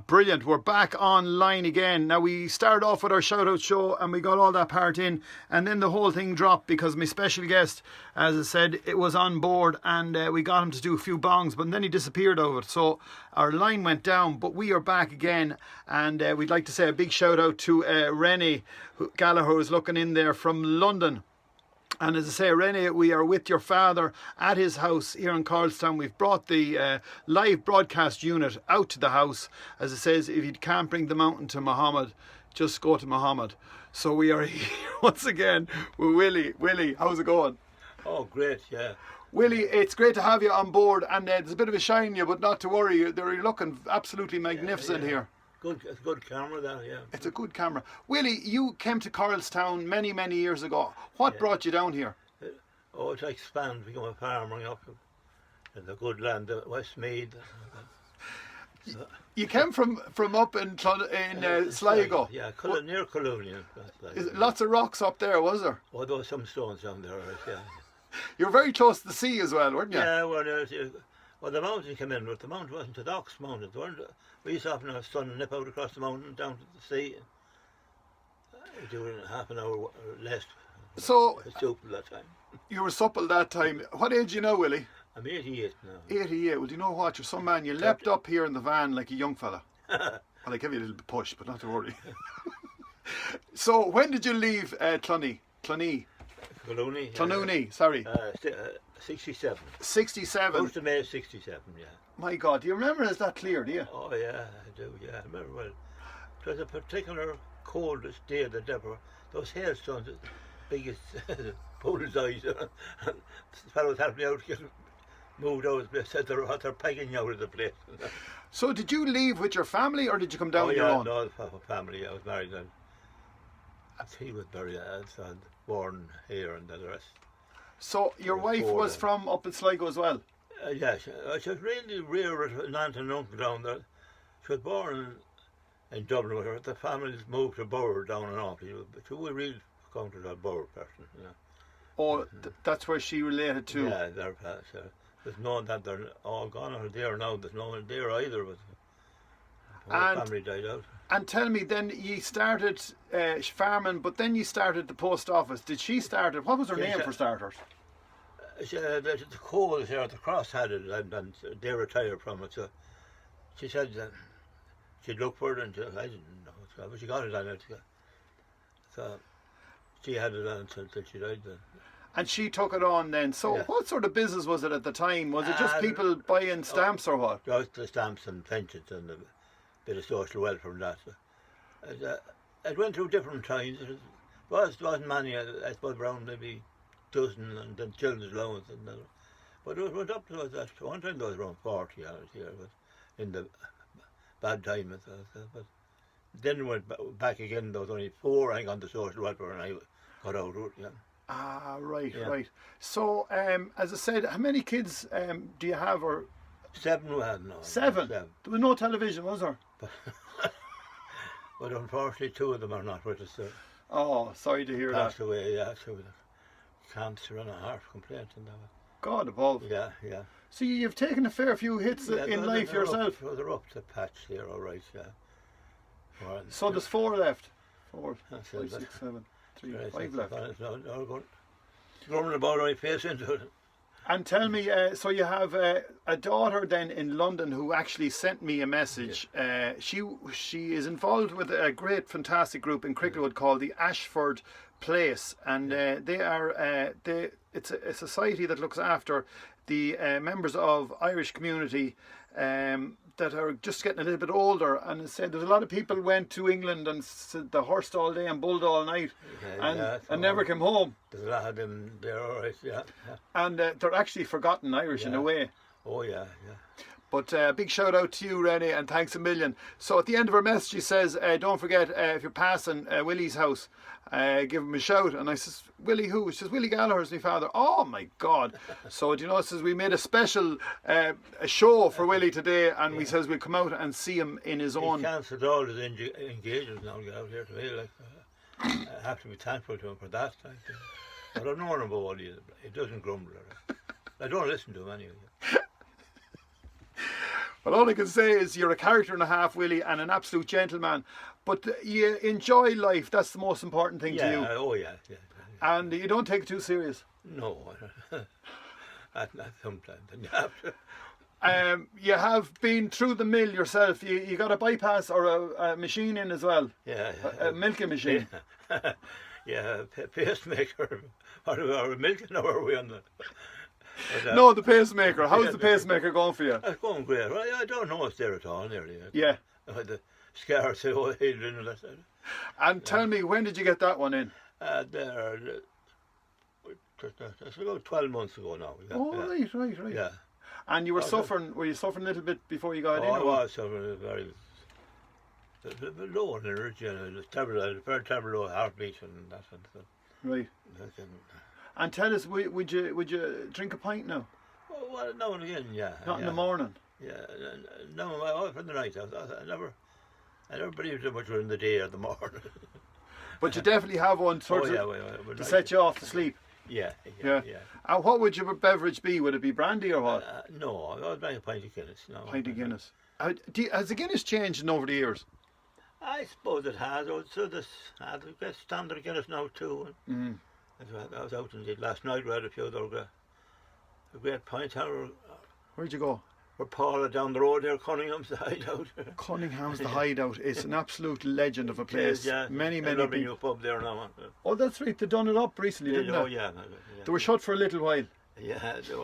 Brilliant. We're back online again. Now, we started off with our shout-out show and we got all that part in, and then the whole thing dropped because my special guest, as I said, it was on board, and we got him to do a few bongs, but then he disappeared over it. So our line went down, but we are back again, and we'd like to say a big shout-out to Rennie Gallagher, who's looking in there from London. And as I say, Rennie, we are with your father at his house here in Carlstown. We've brought the live broadcast unit out to the house. As it says, if you can't bring the mountain to Muhammad, just go to Muhammad. So we are here once again with Willie. Willie, how's it going? Oh, great, yeah. Willie, it's great to have you on board. And there's a bit of a shine in you, but not to worry. They're looking absolutely magnificent here. It's a good camera there, yeah. It's a good camera. Willie, you came to Carlstown many, many years ago. What brought you down here? To expand, become a farmer up in the good land of Westmeath. You came from up in Sligo? Yeah, near Colonial. Lots of rocks up there, was there? Oh, there were some stones down there, right, yeah. You're very close to the sea as well, weren't you? Yeah, well, the mountain came in, but the mountain wasn't to docks mountain. We used to have our son nip out across the mountain down to the sea. Doing half an hour or less. So, supple that time. You were supple that time. What age are you now, Willie? I'm 88 now. 88. Well, do you know what? You're some man. You leapt up here in the van like a young fella. Well, I give you a little push, but not to worry. So, when did you leave Clonee? Clonee, sorry. 67. 67. 1st of May 67, yeah. My God, do you remember is that clear, do you? Oh, yeah, I do, yeah. I remember well. It was a particular coldest day that ever. Those hailstones, as big as bullseyes. And fellows helped me out to get moved out. They said they're pegging you out of the place. So did you leave with your family or did you come down on your own? No, family. I was married then. He was very born here and the rest. So your wife was from up in Sligo as well? Yes, she was really reared with an aunt and uncle down there. She was born in Dublin with her. The families moved to Borough down and off. But she was really counted a Borough person. You know. Oh, that's where she related to? Yeah, there's no that they're all gone or there now. There's no one there either. But the whole family died out. And tell me, then you started farming, but then you started the post office. Did she start it? What was her name for starters? The Coles here at the Cross had it, and they retired from it. So she said she'd look for it, and I didn't know. But she got it on it. So she had it on until she died then. And she took it on then. So what sort of business was it at the time? Was it just people buying stamps or what? Just the stamps and pensions and a bit of social welfare and that. It went through different times. It wasn't many, I suppose around maybe dozen, and then children's allowance. But it went up to that. One time there was around 40 hours here, but in the bad time. But then went back again. There was only 4, I think, on the social welfare, and I got out of it. Yeah. Right. So, as I said, how many kids do you have? Or 7 we had now. 7? There was no television, was there? But unfortunately, 2 of them are not with us. Oh, sorry to hear that. Passed away, yeah. So cancer and a heart complaint and that. God above. Yeah. So you've taken a fair few hits in life yourself. They're up the patch there, all right, yeah. So there's 4 left. 4, 5, 6, 7, 3, 5 left. Grumbling about my face into it. And tell me, so you have a daughter then in London who actually sent me a message. She is involved with a great, fantastic group in Cricklewood called the Ashford Place, and they are it's a society that looks after the members of Irish community that are just getting a little bit older. And it said there's a lot of people went to England and the horsed all day and bulled all night and never came home. There's a lot of them there, all right, yeah. And they're actually forgotten Irish in a way. Oh, yeah. But big shout out to you, Rennie, and thanks a million. So at the end of her message, she says, don't forget, if you're passing Willie's house, give him a shout. And I says, Willie who? She says, Willie Gallagher's my father. Oh, my God. So, do you know, says we made a special a show for Willie today, and we says we'll come out and see him in his own. He cancelled all his engagements now, get out here to me. Like, I have to be thankful to him for that. But I've known him about all he doesn't grumble. I don't listen to him anyway. Well, all I can say is you're a character and a half, Willie, and an absolute gentleman. But you enjoy life. That's the most important thing to you. Oh yeah. And you don't take it too serious. No, not sometimes. You have to. You have been through the mill yourself. You got a bypass or a machine in as well. Yeah. A milking machine. Yeah, pacemaker. Are we milking or are we on the... No, the pacemaker. How's the pacemaker going for you? It's going great. I don't know it's there at all nearly. Yeah. The scars healed and that. And tell me, when did you get that one in? It's about 12 months ago now. Right. Yeah. And you were suffering, were you suffering a little bit before you got it in? I was suffering very low in energy and a very terrible low heartbeat and that. Right. And tell us, would you drink a pint now? Well, now and again, yeah. Not in the morning? Yeah, no, for the night. I never believed so much in the day or the morning. But you definitely have one to set you off to sleep. Yeah. And what would your beverage be? Would it be brandy or what? No, I would drink a pint of Guinness. No, pint of Guinness. Has the Guinness changed over the years? I suppose it has. So this standard Guinness now too. Mm. I was out indeed last night. We had a few other great pints. Where'd you go? We're Paula down the road there, Cunningham's the hideout. Cunningham's the hideout. It's an absolute legend of a place. Yeah. Many people. New pub there now. Oh, that's right. They done it up recently, didn't they? Oh, yeah. They were shut for a little while. Yeah, they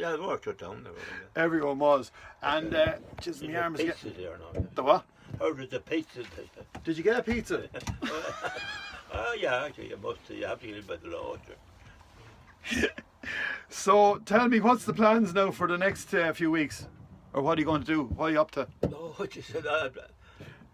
were shut down. Everyone was. And just my arms get... Pizza there now. The what? How did the pizza? Did you get a pizza? Yeah, actually, you have to get it by the law. So tell me, what's the plans now for the next few weeks? Or what are you going to do? What are you up to? No, what you said.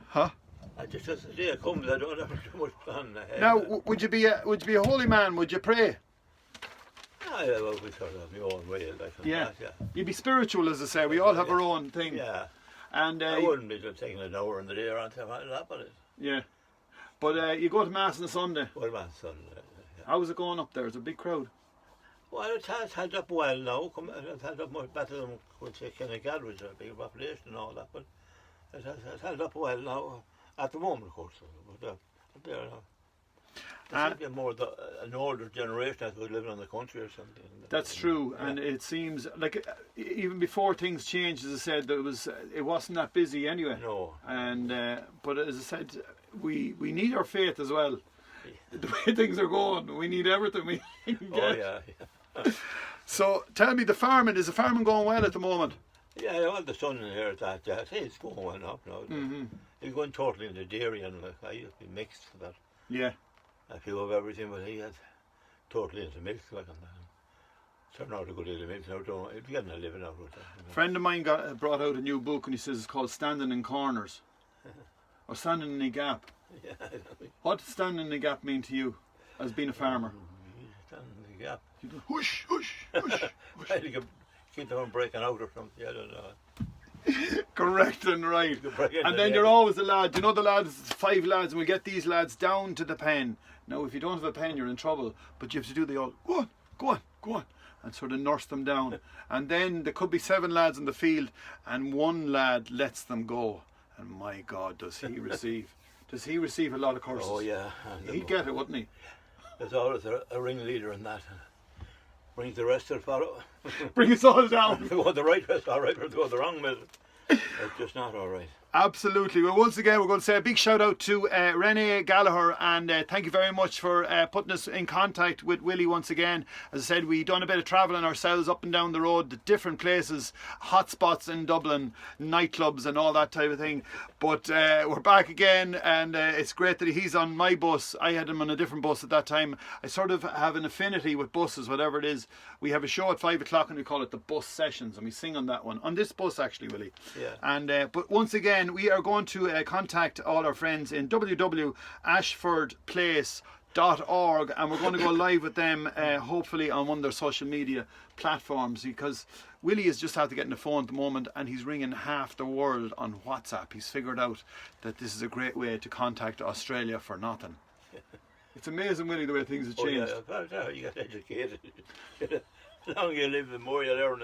Huh? I just as the day comes, I don't have too much plan ahead. Now, would you be a holy man? Would you pray? I will be sort of my own way, like yeah. That, yeah. You'd be spiritual, as I say. We all have our own thing. Yeah. And I wouldn't be taking an hour in the day or anything like that, but yeah. But you go to mass on Sunday. Well, Mass Sunday. Yeah. How's it going up there? It's a big crowd. Well, it has held up well now. It held up much better than Kennegal, which is a bigger population and all that. But it has held up well now. At the moment, of course. But there seems to be more an older generation that was living in the country or something. That's true, yeah. And it seems like even before things changed, as I said, it wasn't that busy anyway. No. And but as I said, we need our faith as well. Yeah. The way things are going, we need everything we can get. Oh yeah. So tell me, is the farming going well at the moment? Yeah, well, the son in here, it's going well up now. Mm-hmm. He's going totally into dairy and I used to be mixed for that. Yeah. A few of everything, but he had totally into milk like on that. Turned out a good deal of milk now. He's getting a living out of that. A friend of mine brought out a new book and he says it's called Standing in Corners. Or Standing in a Gap. Yeah. What does Standing in a Gap mean to you as being a farmer? Standing in the gap. You go, whoosh, whoosh, whoosh. Well, you can keep them from breaking out or something. I don't know. Correct and right. And then you're always the lad. You know the lads, 5 lads, and we get these lads down to the pen. Now, if you don't have a pen, you're in trouble. But you have to do the old, go on, and sort of nurse them down. And then there could be 7 lads in the field, and 1 lad lets them go. And my God, does he receive? Does he receive a lot of curses? Oh, yeah. He'd get it, wouldn't he? There's always a ringleader in that. Brings the rest to the follow. Bring us all down. If they go the right way, it's all right, but if they go the wrong way, it's just not all right. Absolutely. Well, once again, we're going to say a big shout out to Renee Gallagher, and thank you very much for putting us in contact with Willie once again. As I said, we've done a bit of travelling ourselves up and down the road, the different places, hotspots in Dublin, nightclubs and all that type of thing. But we're back again, and it's great that he's on my bus. I had him on a different bus at that time. I sort of have an affinity with buses, whatever it is. We have a show at 5 o'clock and we call it the Bus Sessions, and we sing on that one. On this bus, actually, Willie. Yeah. And but once again, we are going to contact all our friends in www.ashfordplace.org, and we're going to go live with them hopefully on one of their social media platforms, because Willie has just had to get on the phone at the moment and he's ringing half the world on WhatsApp. He's figured out that this is a great way to contact Australia for nothing. It's amazing, Willie, the way things have changed. Oh, yeah, you get educated. The longer you live, the more you learn.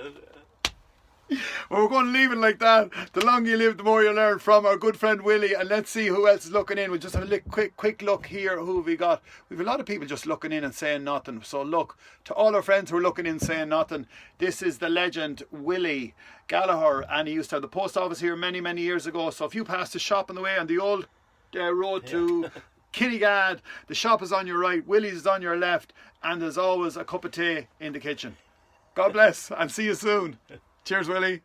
Well, we're going to leave it like that. The longer you live, the more you learn from our good friend Willie. And let's see who else is looking in. We'll just have a quick look here. Who have we got? We've a lot of people just looking in and saying nothing. So look, to all our friends who are looking in saying nothing, this is the legend Willie Gallagher. And he used to have the post office here many, many years ago. So if you pass the shop on the way on the old road to Kinnegad, the shop is on your right, Willie's is on your left. And there's always a cup of tea in the kitchen. God bless and see you soon. Cheers, Willie.